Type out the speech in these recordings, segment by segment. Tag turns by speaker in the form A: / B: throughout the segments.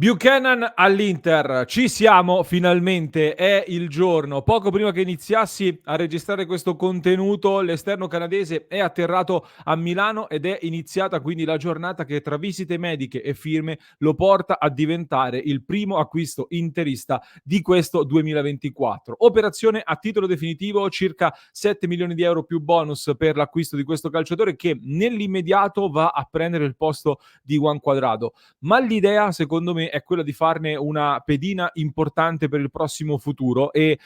A: Buchanan all'Inter, ci siamo finalmente, è il giorno. Poco prima che iniziassi a registrare questo contenuto, l'esterno canadese è atterrato a Milano ed è iniziata quindi la giornata che tra visite mediche e firme lo porta a diventare il primo acquisto interista di questo 2024. Operazione a titolo definitivo, circa 7 milioni di euro più bonus per l'acquisto di questo calciatore che nell'immediato va a prendere il posto di Juan Cuadrado. Ma l'idea secondo me è quella di farne una pedina importante per il prossimo futuro e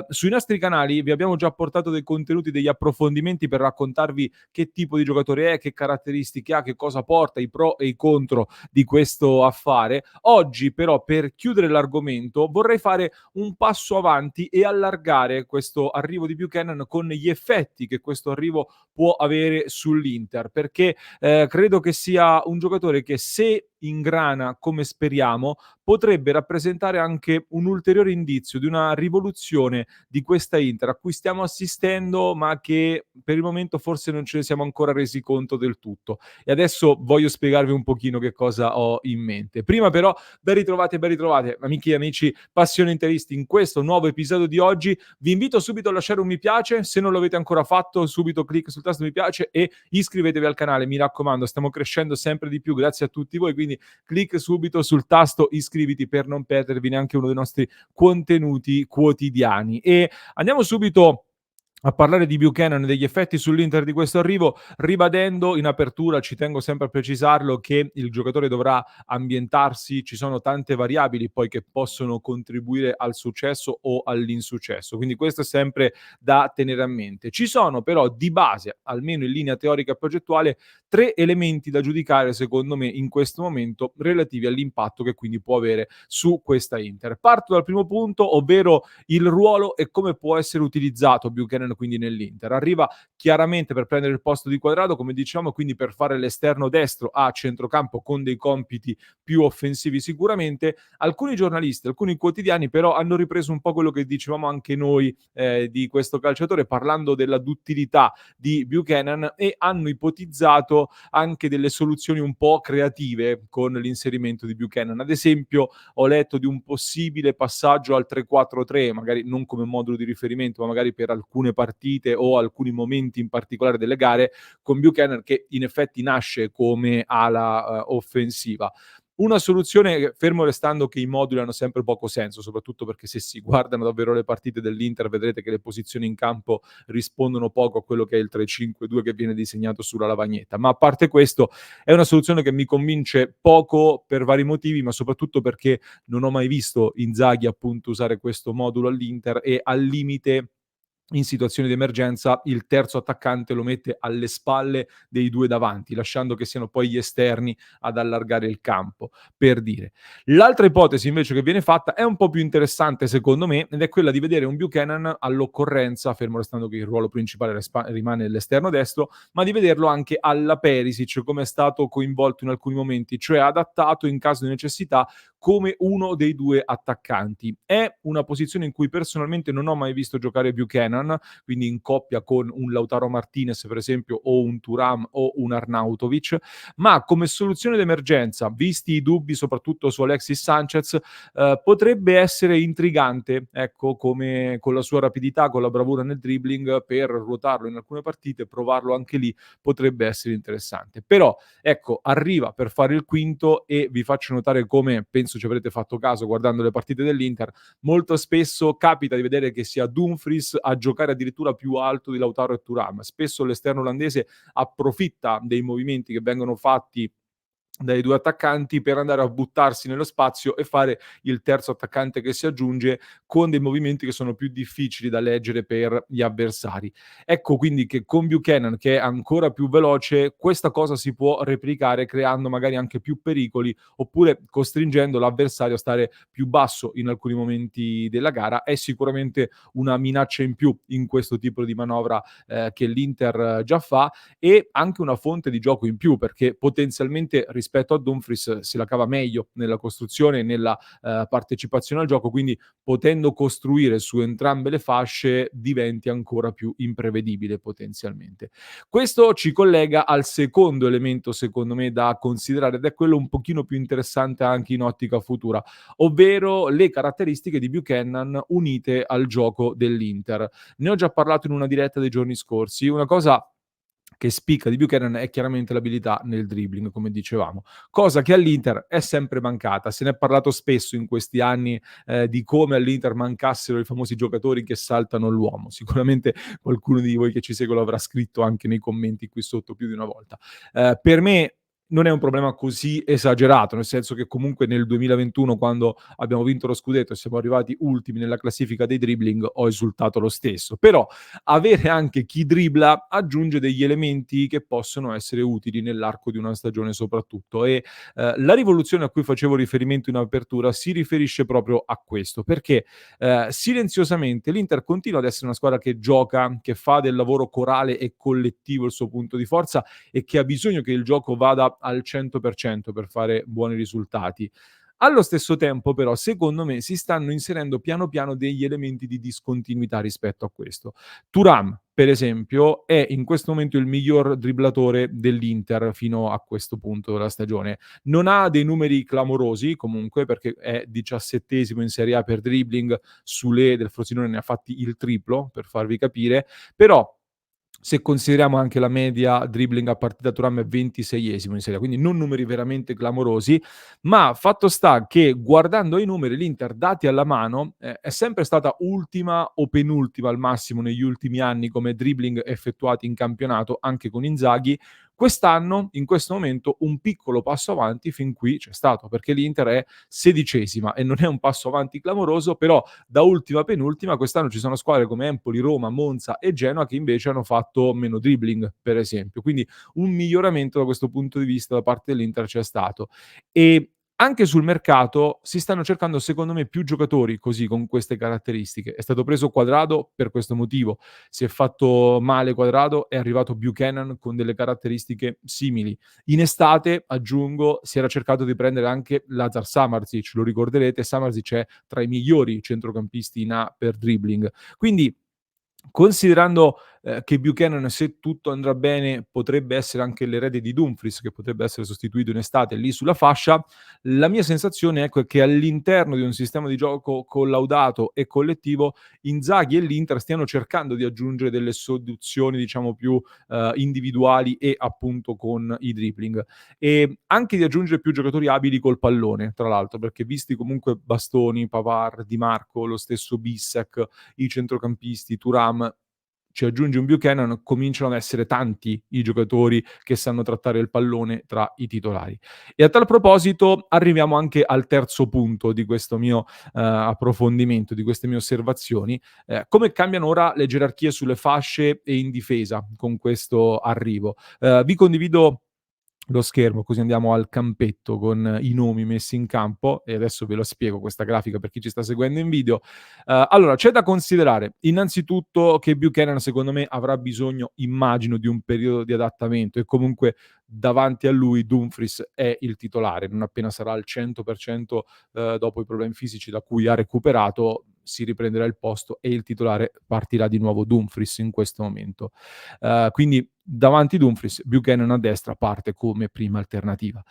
A: sui nostri canali vi abbiamo già portato dei contenuti, degli approfondimenti per raccontarvi che tipo di giocatore è, che caratteristiche ha, che cosa porta, i pro e i contro di questo affare. Oggi però, per chiudere l'argomento, vorrei fare un passo avanti e allargare questo arrivo di Buchanan con gli effetti che questo arrivo può avere sull'Inter, perché credo che sia un giocatore che, se ingrana come speriamo, potrebbe rappresentare anche un ulteriore indizio di una rivoluzione di questa Inter a cui stiamo assistendo, ma che per il momento forse non ce ne siamo ancora resi conto del tutto. E adesso voglio spiegarvi un pochino che cosa ho in mente. Prima però, ben ritrovate, amiche e amici, passione interisti. In questo nuovo episodio di oggi vi invito subito a lasciare un mi piace, se non l'avete ancora fatto subito clic sul tasto mi piace e iscrivetevi al canale, mi raccomando, stiamo crescendo sempre di più grazie a tutti voi, quindi clic subito sul tasto iscriviti per non perdervi neanche uno dei nostri contenuti quotidiani. E andiamo subito a parlare di Buchanan e degli effetti sull'Inter di questo arrivo, ribadendo in apertura, ci tengo sempre a precisarlo, che il giocatore dovrà ambientarsi, ci sono tante variabili poi che possono contribuire al successo o all'insuccesso, quindi questo è sempre da tenere a mente. Ci sono però di base, almeno in linea teorica e progettuale, tre elementi da giudicare secondo me in questo momento relativi all'impatto che quindi può avere su questa Inter. Parto dal primo punto, ovvero il ruolo e come può essere utilizzato Buchanan quindi nell'Inter. Arriva chiaramente per prendere il posto di Quadrado, come diciamo, quindi per fare l'esterno destro a centrocampo con dei compiti più offensivi sicuramente. Alcuni giornalisti, alcuni quotidiani però hanno ripreso un po' quello che dicevamo anche noi di questo calciatore, parlando della duttilità di Buchanan, e hanno ipotizzato anche delle soluzioni un po' creative con l'inserimento di Buchanan. Ad esempio, ho letto di un possibile passaggio al 3-4-3, magari non come modulo di riferimento, ma magari per alcune partite o alcuni momenti in particolare delle gare, con Buchanan che in effetti nasce come ala offensiva. Una soluzione, fermo restando che i moduli hanno sempre poco senso, soprattutto perché se si guardano davvero le partite dell'Inter vedrete che le posizioni in campo rispondono poco a quello che è il 3-5-2 che viene disegnato sulla lavagnetta. Ma a parte questo, è una soluzione che mi convince poco per vari motivi, ma soprattutto perché non ho mai visto Inzaghi appunto usare questo modulo all'Inter, e al limite in situazioni di emergenza il terzo attaccante lo mette alle spalle dei due davanti, lasciando che siano poi gli esterni ad allargare il campo, per dire. L'altra ipotesi invece che viene fatta è un po' più interessante secondo me, ed è quella di vedere un Buchanan all'occorrenza, fermo restando che il ruolo principale rimane l'esterno destro, ma di vederlo anche alla Perisic, come è stato coinvolto in alcuni momenti, cioè adattato in caso di necessità come uno dei due attaccanti. È una posizione in cui personalmente non ho mai visto giocare Buchanan, quindi in coppia con un Lautaro Martinez per esempio, o un Thuram o un Arnautovic, ma come soluzione d'emergenza, visti i dubbi soprattutto su Alexis Sanchez, potrebbe essere intrigante, ecco, come con la sua rapidità, con la bravura nel dribbling, per ruotarlo in alcune partite, provarlo anche lì potrebbe essere interessante. Però ecco, arriva per fare il quinto, e vi faccio notare come, penso ci avrete fatto caso guardando le partite dell'Inter, molto spesso capita di vedere che sia Dumfries a giocare addirittura più alto di Lautaro e Thuram. Spesso l'esterno olandese approfitta dei movimenti che vengono fatti dai due attaccanti per andare a buttarsi nello spazio e fare il terzo attaccante che si aggiunge, con dei movimenti che sono più difficili da leggere per gli avversari. Ecco quindi che con Buchanan, che è ancora più veloce, questa cosa si può replicare creando magari anche più pericoli, oppure costringendo l'avversario a stare più basso in alcuni momenti della gara. È sicuramente una minaccia in più in questo tipo di manovra che l'Inter già fa, e anche una fonte di gioco in più, perché potenzialmente rispetto a Dumfries se la cava meglio nella costruzione e nella partecipazione al gioco, quindi potendo costruire su entrambe le fasce diventi ancora più imprevedibile potenzialmente. Questo ci collega al secondo elemento secondo me da considerare ed è quello un pochino più interessante anche in ottica futura, ovvero le caratteristiche di Buchanan unite al gioco dell'Inter. Ne ho già parlato in una diretta dei giorni scorsi. Una cosa che spicca di Buchanan è chiaramente l'abilità nel dribbling, come dicevamo, cosa che all'Inter è sempre mancata. Se ne è parlato spesso in questi anni di come all'Inter mancassero i famosi giocatori che saltano l'uomo. Sicuramente qualcuno di voi che ci segue lo avrà scritto anche nei commenti qui sotto più di una volta. Per me non è un problema così esagerato, nel senso che comunque nel 2021, quando abbiamo vinto lo scudetto e siamo arrivati ultimi nella classifica dei dribbling, ho esultato lo stesso. Però avere anche chi dribbla aggiunge degli elementi che possono essere utili nell'arco di una stagione soprattutto e la rivoluzione a cui facevo riferimento in apertura si riferisce proprio a questo, perché silenziosamente l'Inter continua ad essere una squadra che gioca, che fa del lavoro corale e collettivo il suo punto di forza e che ha bisogno che il gioco vada al 100% per fare buoni risultati. Allo stesso tempo, però, secondo me si stanno inserendo piano piano degli elementi di discontinuità rispetto a questo. Thuram, per esempio, è in questo momento il miglior dribblatore dell'Inter fino a questo punto della stagione. Non ha dei numeri clamorosi, comunque, perché è 17° in Serie A per dribbling, Sule del Frosinone ne ha fatti il triplo, per farvi capire, però se consideriamo anche la media dribbling a partita, Thuram è 26° in Serie A, quindi non numeri veramente clamorosi, ma fatto sta che guardando i numeri l'Inter dati alla mano, è sempre stata ultima o penultima al massimo negli ultimi anni come dribbling effettuati in campionato, anche con Inzaghi. Quest'anno, in questo momento, un piccolo passo avanti fin qui c'è stato, perché l'Inter è 16ª e non è un passo avanti clamoroso, però da ultima a penultima quest'anno ci sono squadre come Empoli, Roma, Monza e Genoa che invece hanno fatto meno dribbling, per esempio. Quindi un miglioramento da questo punto di vista da parte dell'Inter c'è stato. E anche sul mercato si stanno cercando, secondo me, più giocatori così, con queste caratteristiche. È stato preso Quadrado per questo motivo. Si è fatto male Quadrado, è arrivato Buchanan con delle caratteristiche simili. In estate, aggiungo, si era cercato di prendere anche Lazar Samardzic, lo ricorderete, Samardzic è tra i migliori centrocampisti in A per dribbling. Quindi considerando, che Buchanan, se tutto andrà bene, potrebbe essere anche l'erede di Dumfries, che potrebbe essere sostituito in estate lì sulla fascia, la mia sensazione, ecco, è che all'interno di un sistema di gioco collaudato e collettivo, Inzaghi e l'Inter stiano cercando di aggiungere delle soluzioni, diciamo, più, individuali e appunto con i dribbling. E anche di aggiungere più giocatori abili col pallone, tra l'altro, perché visti comunque Bastoni, Pavard, Di Marco, lo stesso Bissek, i centrocampisti, Thuram, ci aggiungi un Buchanan, cominciano ad essere tanti i giocatori che sanno trattare il pallone tra i titolari. E a tal proposito arriviamo anche al terzo punto di questo mio approfondimento, di queste mie osservazioni, come cambiano ora le gerarchie sulle fasce e in difesa con questo arrivo. Vi condivido lo schermo, così andiamo al campetto con i nomi messi in campo e adesso ve lo spiego questa grafica per chi ci sta seguendo in video. Allora, c'è da considerare innanzitutto che Buchanan secondo me avrà bisogno, immagino, di un periodo di adattamento e comunque davanti a lui Dumfries è il titolare, non appena sarà al 100% dopo i problemi fisici da cui ha recuperato si riprenderà il posto e il titolare partirà di nuovo Dumfries in questo momento. Quindi davanti Dumfries, Buchanan a destra parte come prima alternativa.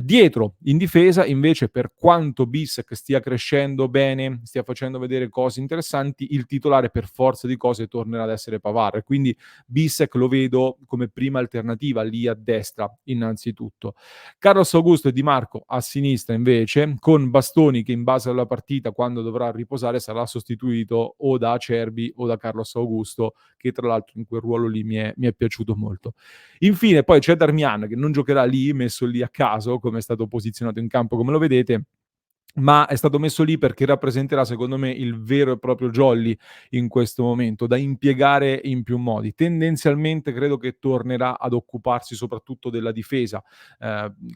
A: Dietro, in difesa, invece, per quanto Bissek stia crescendo bene, stia facendo vedere cose interessanti, il titolare per forza di cose tornerà ad essere Pavard. Quindi Bissek lo vedo come prima alternativa lì a destra, innanzitutto. Carlos Augusto e Di Marco a sinistra, invece, con Bastoni che in base alla partita, quando dovrà riposare, sarà sostituito o da Acerbi o da Carlos Augusto, che tra l'altro in quel ruolo lì mi è piaciuto molto. Infine poi c'è Darmian che non giocherà lì, messo lì a caso, come è stato posizionato in campo come lo vedete, ma è stato messo lì perché rappresenterà secondo me il vero e proprio jolly in questo momento, da impiegare in più modi. Tendenzialmente credo che tornerà ad occuparsi soprattutto della difesa,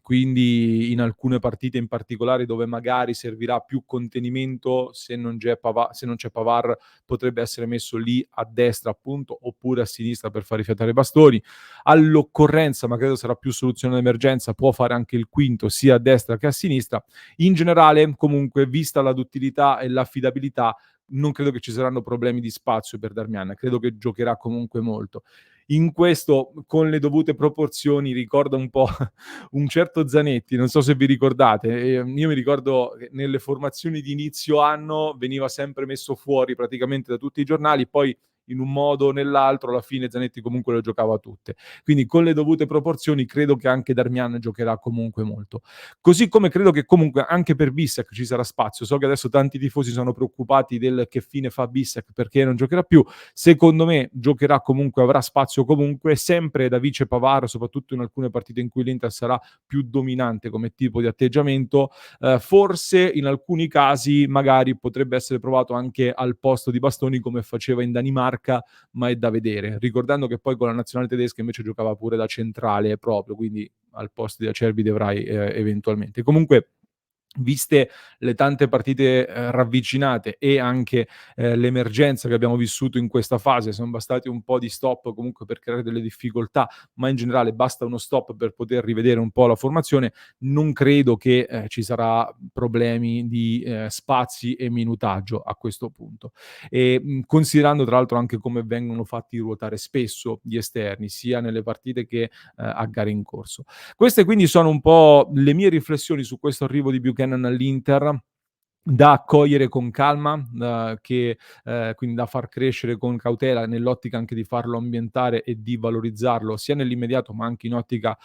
A: quindi in alcune partite in particolare dove magari servirà più contenimento, se non c'è Pavard potrebbe essere messo lì a destra appunto, oppure a sinistra per far rifiatare i bastoni. All'occorrenza, ma credo sarà più soluzione d'emergenza, può fare anche il quinto sia a destra che a sinistra. In generale, comunque, vista la duttilità e l'affidabilità, non credo che ci saranno problemi di spazio per Darmian, credo che giocherà comunque molto. In questo, con le dovute proporzioni, ricorda un po' un certo Zanetti, non so se vi ricordate. Io mi ricordo che nelle formazioni di inizio anno veniva sempre messo fuori praticamente da tutti i giornali, poi in un modo o nell'altro alla fine Zanetti comunque le giocava tutte. Quindi con le dovute proporzioni credo che anche Darmian giocherà comunque molto. Così come credo che comunque anche per Bissek ci sarà spazio. So che adesso tanti tifosi sono preoccupati del che fine fa Bissek perché non giocherà più. Secondo me giocherà comunque, avrà spazio comunque, sempre da vice Pavard, soprattutto in alcune partite in cui l'Inter sarà più dominante come tipo di atteggiamento. Forse in alcuni casi magari potrebbe essere provato anche al posto di Bastoni come faceva in Danimarca, ma è da vedere. Ricordando che poi con la nazionale tedesca invece giocava pure da centrale proprio, quindi al posto di Acerbi De Vrij eventualmente. Comunque, viste le tante partite ravvicinate e anche l'emergenza che abbiamo vissuto in questa fase, sono bastati un po' di stop comunque per creare delle difficoltà, ma in generale basta uno stop per poter rivedere un po' la formazione. Non credo che ci sarà problemi di spazi e minutaggio a questo punto. E considerando tra l'altro anche come vengono fatti ruotare spesso gli esterni, sia nelle partite che a gare in corso. Queste quindi sono un po' le mie riflessioni su questo arrivo di Buchanan all'Inter, da accogliere con calma, quindi da far crescere con cautela, nell'ottica anche di farlo ambientare e di valorizzarlo sia nell'immediato ma anche in ottica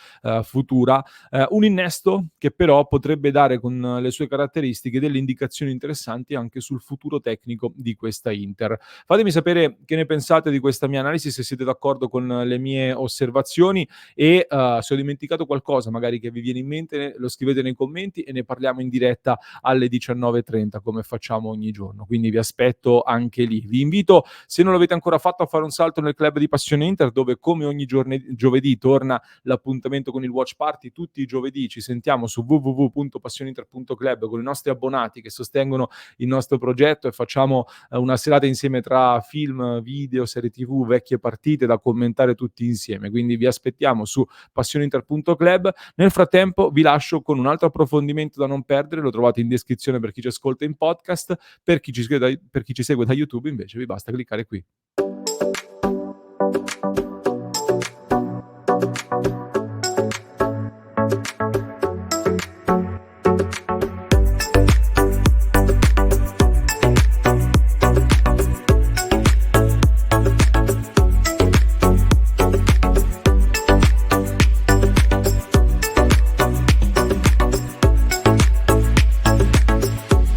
A: futura. Un innesto che però potrebbe dare con le sue caratteristiche delle indicazioni interessanti anche sul futuro tecnico di questa Inter. Fatemi sapere che ne pensate di questa mia analisi, se siete d'accordo con le mie osservazioni e se ho dimenticato qualcosa magari che vi viene in mente, lo scrivete nei commenti e ne parliamo in diretta alle 19:30 come facciamo ogni giorno. Quindi vi aspetto anche lì. Vi invito, se non l'avete ancora fatto, a fare un salto nel club di Passione Inter, dove come ogni giovedì torna l'appuntamento con il Watch Party. Tutti i giovedì ci sentiamo su www.passioneinter.club con i nostri abbonati che sostengono il nostro progetto e facciamo una serata insieme tra film, video, serie TV, vecchie partite da commentare tutti insieme. Quindi vi aspettiamo su passioneinter.club. Nel frattempo vi lascio con un altro approfondimento da non perdere, lo trovate in descrizione per chi ci ascolta in podcast, per chi ci segue da YouTube invece vi basta cliccare qui.